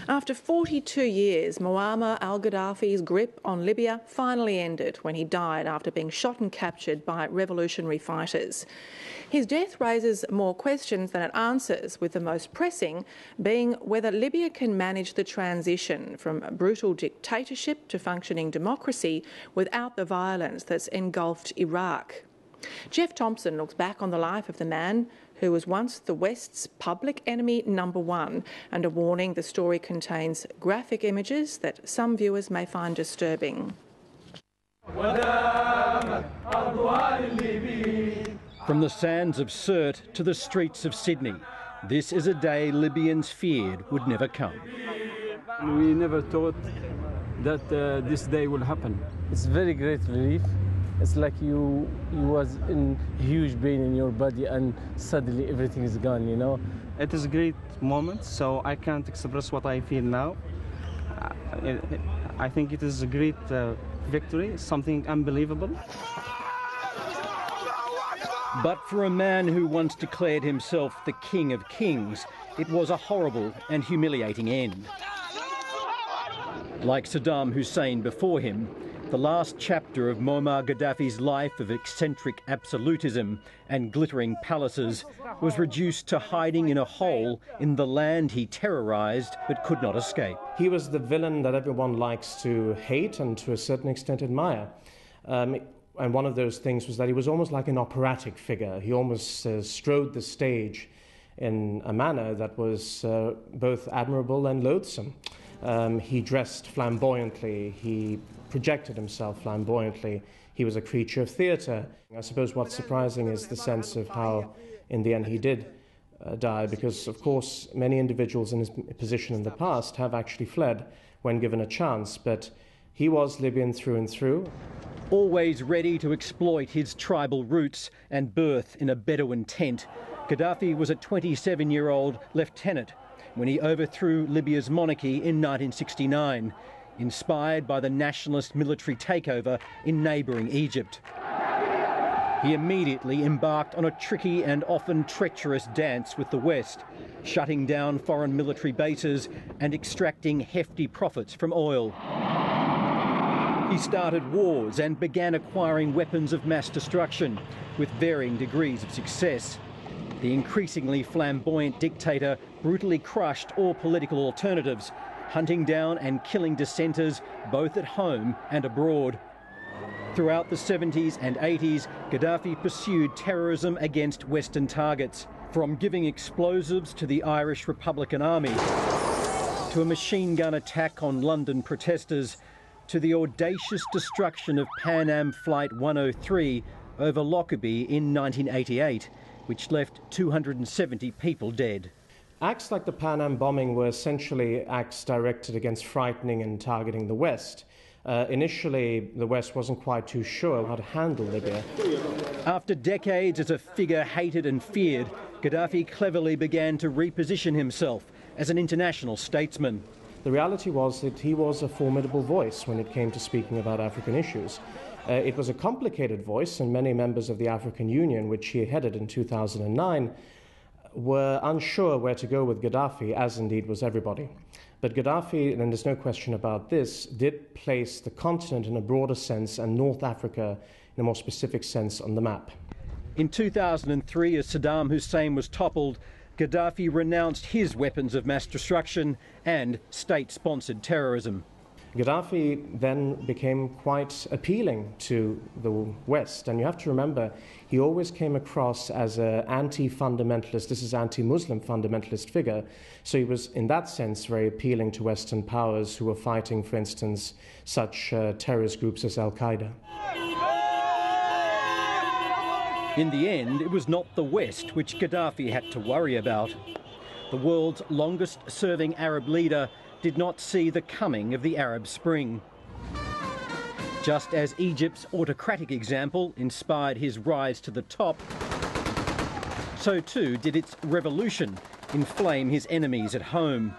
After 42 years, Moamar Gaddafi's grip on Libya finally ended when he died after being shot and captured by revolutionary fighters. His death raises more questions than it answers, with the most pressing being whether Libya can manage the transition from brutal dictatorship to functioning democracy without the violence that's engulfed Iraq. Jeff Thompson looks back on the life of the man who was once the West's public enemy #1, and a warning: the story contains graphic images that some viewers may find disturbing. From the sands of Sirte to the streets of Sydney, this is a day Libyans feared would never come. We never thought that this day will happen. It's very great relief. It's like you was in huge pain in your body and suddenly everything is gone, you know. It is a great moment, so I can't express what I feel now. I think it is a great victory, something unbelievable. But for a man who once declared himself the King of Kings, it was a horrible and humiliating end. Like Saddam Hussein before him, the last chapter of Moamar Gaddafi's life of eccentric absolutism and glittering palaces was reduced to hiding in a hole in the land he terrorised but could not escape. He was the villain that everyone likes to hate and to a certain extent admire. And one of those things was that he was almost like an operatic figure. He almost strode the stage in a manner that was both admirable and loathsome. He dressed flamboyantly, he projected himself flamboyantly, he was a creature of theatre. I suppose what's surprising is the sense of how, in the end, he did die, because, of course, many individuals in his position in the past have actually fled when given a chance, but he was Libyan through and through. Always ready to exploit his tribal roots and birth in a Bedouin tent, Gaddafi was a 27-year-old lieutenant when he overthrew Libya's monarchy in 1969, inspired by the nationalist military takeover in neighbouring Egypt. He immediately embarked on a tricky and often treacherous dance with the West, shutting down foreign military bases and extracting hefty profits from oil. He started wars and began acquiring weapons of mass destruction, with varying degrees of success. The increasingly flamboyant dictator brutally crushed all political alternatives, hunting down and killing dissenters both at home and abroad. Throughout the 70s and 80s, Gaddafi pursued terrorism against Western targets, from giving explosives to the Irish Republican Army, to a machine gun attack on London protesters, to the audacious destruction of Pan Am Flight 103 over Lockerbie in 1988, which left 270 people dead. Acts like the Pan Am bombing were essentially acts directed against frightening and targeting the West. Initially, the West wasn't quite too sure how to handle Libya. After decades as a figure hated and feared, Gaddafi cleverly began to reposition himself as an international statesman. The reality was that he was a formidable voice when it came to speaking about African issues. It was a complicated voice, and many members of the African Union, which he headed in 2009, were unsure where to go with Gaddafi, as indeed was everybody. But Gaddafi, and there's no question about this, did place the continent in a broader sense and North Africa in a more specific sense on the map. In 2003, as Saddam Hussein was toppled, Gaddafi renounced his weapons of mass destruction and state-sponsored terrorism. Gaddafi then became quite appealing to the West, and you have to remember, he always came across as an anti-fundamentalist, this is anti-Muslim fundamentalist figure, so he was in that sense very appealing to Western powers who were fighting, for instance, such terrorist groups as Al-Qaeda. In the end, it was not the West which Gaddafi had to worry about. The world's longest-serving Arab leader did not see the coming of the Arab Spring. Just as Egypt's autocratic example inspired his rise to the top, so too did its revolution inflame his enemies at home.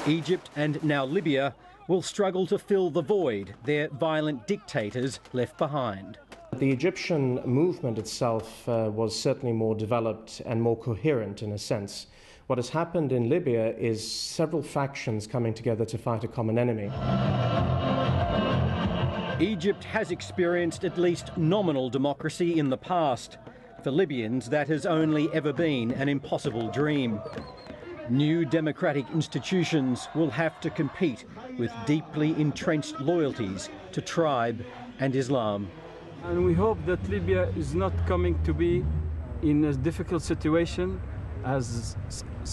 Egypt and now Libya will struggle to fill the void their violent dictators left behind. The Egyptian movement itself was certainly more developed and more coherent in a sense, What has happened in Libya is several factions coming together to fight a common enemy. Egypt has experienced at least nominal democracy in the past. For Libyans, that has only ever been an impossible dream. New democratic institutions will have to compete with deeply entrenched loyalties to tribe and Islam. And we hope that Libya is not coming to be in a difficult situation as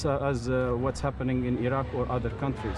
what's happening in Iraq or other countries.